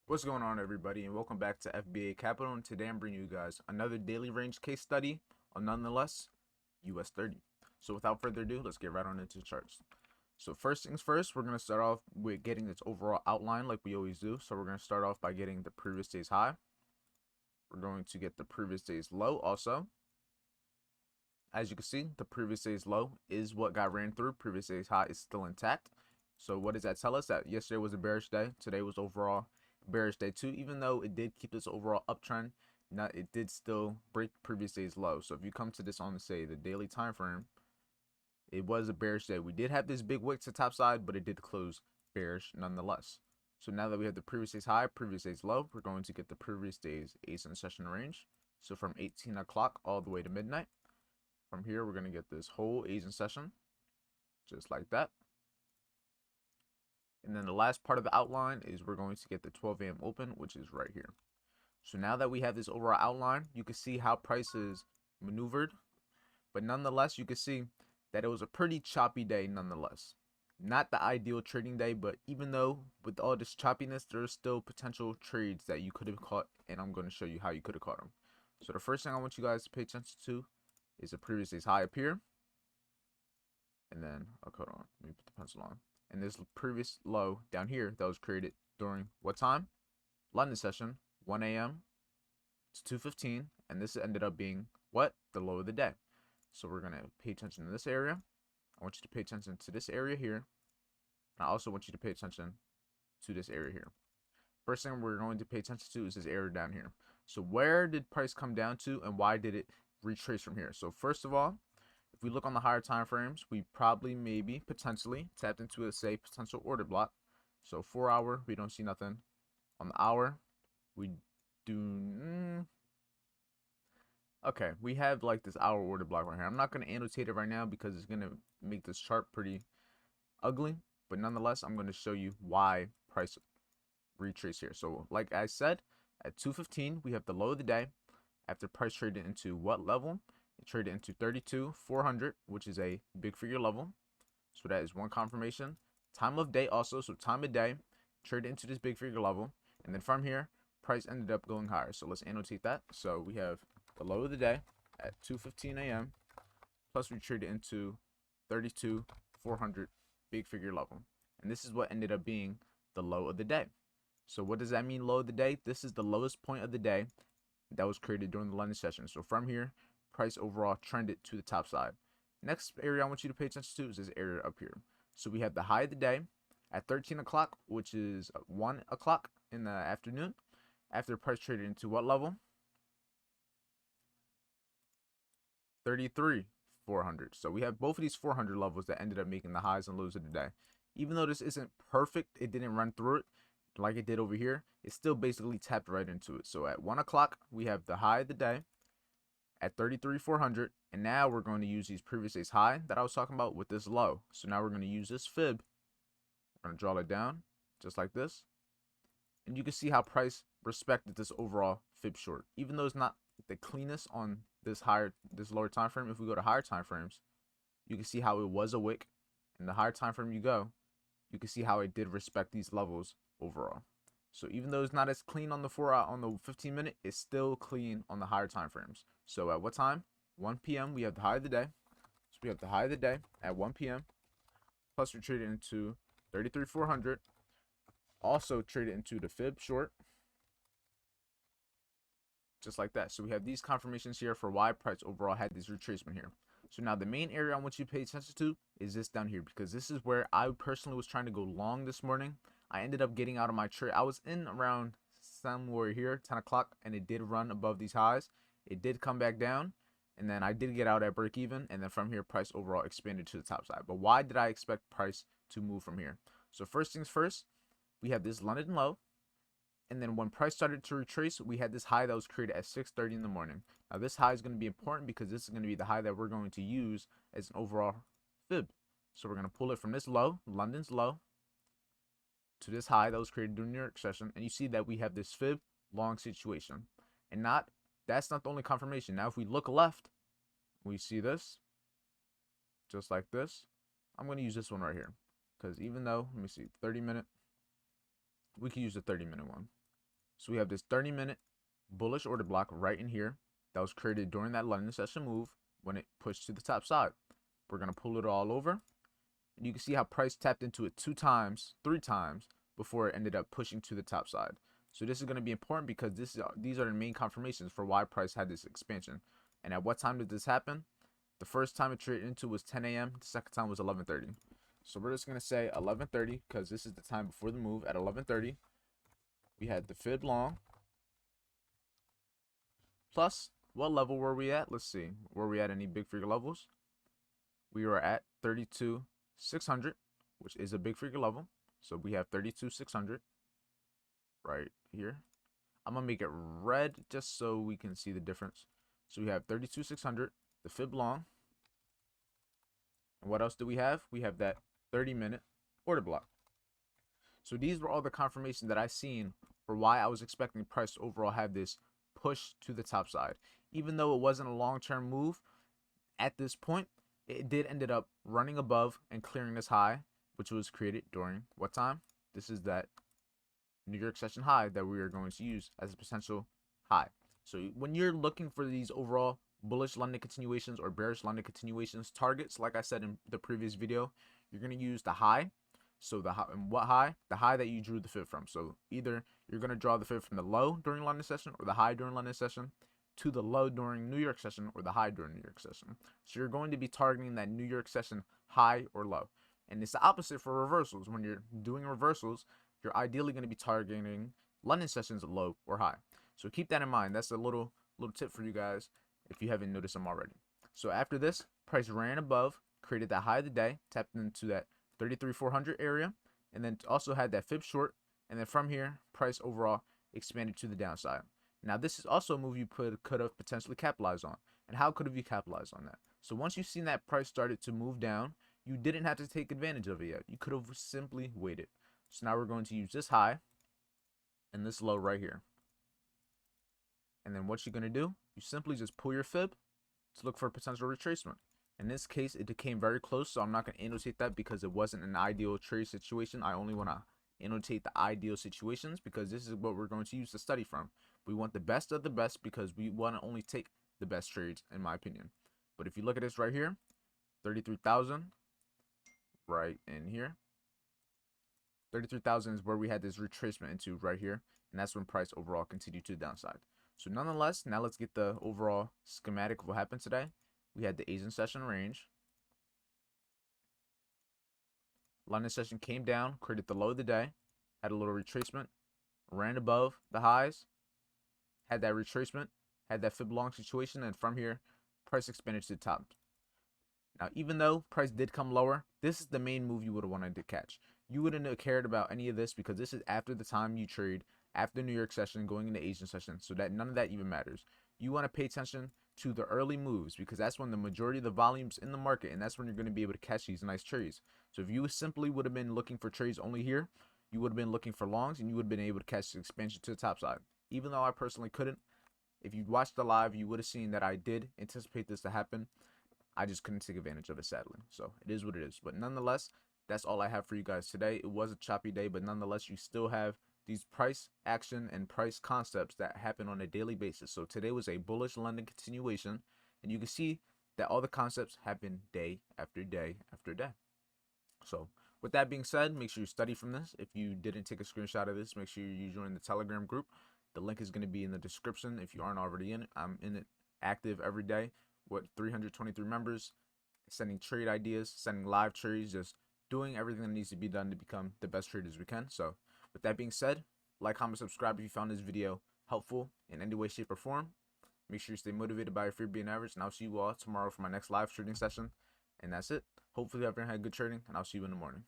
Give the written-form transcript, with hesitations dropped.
What's going on, everybody, and welcome back to FBA Capital. And today I'm bringing you guys another daily range case study on nonetheless US30. So without further ado, let's get right on into the charts. So first things first, we're going to start off with getting its overall outline like we always do. So we're going to start off by getting the previous day's high. We're going to get the previous day's low also. As you can see, the previous day's low is what got ran through. Previous day's high is still intact. So what does that tell us? That yesterday was a bearish day. Today was overall bearish day too. Even though it did keep this overall uptrend, it did still break previous day's low. So if you come to this on, say, the daily time frame, it was a bearish day. We did have this big wick to top side, but it did close bearish nonetheless. So now that we have the previous day's high, previous day's low, we're going to get the previous day's ascent session range. So from 18 o'clock all the way to midnight. From here, we're going to get this whole Asian session, just like that. And then the last part of the outline is we're going to get the 12 a.m. open, which is right here. So now that we have this overall outline, you can see how prices maneuvered. But nonetheless, you can see that it was a pretty choppy day nonetheless. Not the ideal trading day, but even though with all this choppiness, there's still potential trades that you could have caught, and I'm going to show you how you could have caught them. So the first thing I want you guys to pay attention to is the previous day's high up here. And then, hold on, let me put the pencil on. And this previous low down here that was created during what time? London session, 1 a.m. to 2:15. And this ended up being what? The low of the day. So we're going to pay attention to this area. I want you to pay attention to this area here. And I also want you to pay attention to this area here. First thing we're going to pay attention to is this area down here. So where did price come down to, and why did it retrace from here? So first of all, if we look on the higher time frames, we probably maybe potentially tapped into a, say, potential order block. So 4 hour, we don't see nothing. On the hour, we do okay, we have like this hour order block right here. I'm not going to annotate it right now because it's going to make this chart pretty ugly, but nonetheless, I'm going to show you why price retrace here. So like I said, at 2:15, we have the low of the day after price traded into what level? It traded into 32,400, which is a big figure level. So that is one confirmation. Time of day also, so time of day, traded into this big figure level. And then from here, price ended up going higher. So let's annotate that. So we have the low of the day at 2:15 a.m. Plus we traded into 32,400 big figure level. And this is what ended up being the low of the day. So what does that mean, low of the day? This is the lowest point of the day that was created during the London session. So from here, price overall trended to the top side. Next area I want you to pay attention to is this area up here. So we have the high of the day at 13 o'clock, which is 1 o'clock in the afternoon. After price traded into what level? 33,400. So we have both of these 400 levels that ended up making the highs and lows of the day. Even though this isn't perfect, it didn't run through it like it did over here. It still basically tapped right into it. So at 1 o'clock, we have the high of the day at 33,400. And now we're going to use these previous days high that I was talking about with this low. So now we're going to use this fib. We're going to draw it down just like this. And you can see how price respected this overall fib short. Even though it's not the cleanest on this lower time frame, if we go to higher time frames, you can see how it was a wick. And the higher time frame you go, you can see how it did respect these levels overall. So even though it's not as clean on the 15 minute, it's still clean on the higher time frames. So at what time? 1 p.m. we have the high of the day. So we have the high of the day at 1 p.m. Plus we traded into 33,400. Also traded into the fib short. Just like that. So we have these confirmations here for why price overall had this retracement here. So now the main area I want you to pay attention to is this down here, because this is where I personally was trying to go long this morning. I ended up getting out of my trade. I was in around somewhere here, 10 o'clock, and it did run above these highs. It did come back down, and then I did get out at break even, and then from here, price overall expanded to the top side. But why did I expect price to move from here? So first things first, we have this London low. And then when price started to retrace, we had this high that was created at 6:30 in the morning. Now this high is going to be important because this is going to be the high that we're going to use as an overall fib. So we're going to pull it from this low, London's low, to this high that was created during the New York session. And you see that we have this fib long situation. And that's not the only confirmation. Now if we look left, we see this, just like this. I'm going to use this one right here. Because even though, let me see, 30-minute, we can use the 30-minute one. So we have this 30-minute bullish order block right in here that was created during that London session move when it pushed to the top side. We're going to pull it all over. And you can see how price tapped into it 2 times, 3 times before it ended up pushing to the top side. So this is going to be important because these are the main confirmations for why price had this expansion. And at what time did this happen? The first time it traded into was 10 a.m. The second time was 11:30. So we're just going to say 11:30 because this is the time before the move. At 11:30, we had the fib long. Plus, what level were we at? Let's see. Were we at any big figure levels? We were at 32,600, which is a big figure level. So we have 32,600 right here. I'm going to make it red just so we can see the difference. So we have 32,600, the fib long. And what else do we have? We have that 30-minute order block. So these were all the confirmations that I seen for why I was expecting price to overall have this push to the top side. Even though it wasn't a long-term move at this point, it did ended up running above and clearing this high, which was created during what time? This is that New York session high that we are going to use as a potential high. So when you're looking for these overall bullish London continuations or bearish London continuations targets, like I said in the previous video, you're going to use the high. So the high, and what high? The high that you drew the fib from. So either you're going to draw the fib from the low during London session or the high during London session to the low during New York session or the high during New York session. So you're going to be targeting that New York session high or low. And it's the opposite for reversals. When you're doing reversals, you're ideally going to be targeting London sessions low or high. So keep that in mind. That's a little tip for you guys if you haven't noticed them already. So after this, price ran above, created that high of the day, tapped into that 33,400 area, and then also had that fib short. And then from here, price overall expanded to the downside. Now, this is also a move you could have potentially capitalized on. And how could have you capitalized on that? So once you've seen that price started to move down, you didn't have to take advantage of it yet. You could have simply waited. So now we're going to use this high and this low right here. And then what you're going to do, you simply just pull your fib to look for a potential retracement. In this case, it came very close, so I'm not going to annotate that because it wasn't an ideal trade situation. I only want to annotate the ideal situations because this is what we're going to use to study from. We want the best of the best because we want to only take the best trades, in my opinion. But if you look at this right here, 33,000 right in here. 33,000 is where we had this retracement into right here, and that's when price overall continued to the downside. So nonetheless, now let's get the overall schematic of what happened today. We had the Asian session range. London session came down, created the low of the day, had a little retracement, ran above the highs, had that retracement, had that fib long situation, and from here, price expanded to the top. Now, even though price did come lower, this is the main move you would have wanted to catch. You wouldn't have cared about any of this because this is after the time you trade, after New York session, going into Asian session, so that none of that even matters. You want to pay attention to the early moves because that's when the majority of the volume's in the market, and that's when you're going to be able to catch these nice trades. So if you simply would have been looking for trades only here, you would have been looking for longs, and you would have been able to catch the expansion to the top side. Even though I personally couldn't, if you watched the live, you would have seen that I did anticipate this to happen. I just couldn't take advantage of it, sadly. So it is what it is. But nonetheless, that's all I have for you guys today. It was a choppy day, but nonetheless, you still have these price action and price concepts that happen on a daily basis. So today was a bullish London continuation, and you can see that all the concepts happen day after day after day. So with that being said, make sure you study from this. If you didn't take a screenshot of this, make sure you join the Telegram group. The link is going to be in the description if you aren't already in it. I'm in it active every day with 323 members, sending trade ideas, sending live trades, just doing everything that needs to be done to become the best traders we can. So with that being said, like, comment, subscribe if you found this video helpful in any way, shape, or form. Make sure you stay motivated by your fear of being average, and I'll see you all tomorrow for my next live trading session. And that's it. Hopefully everyone had good trading, and I'll see you in the morning.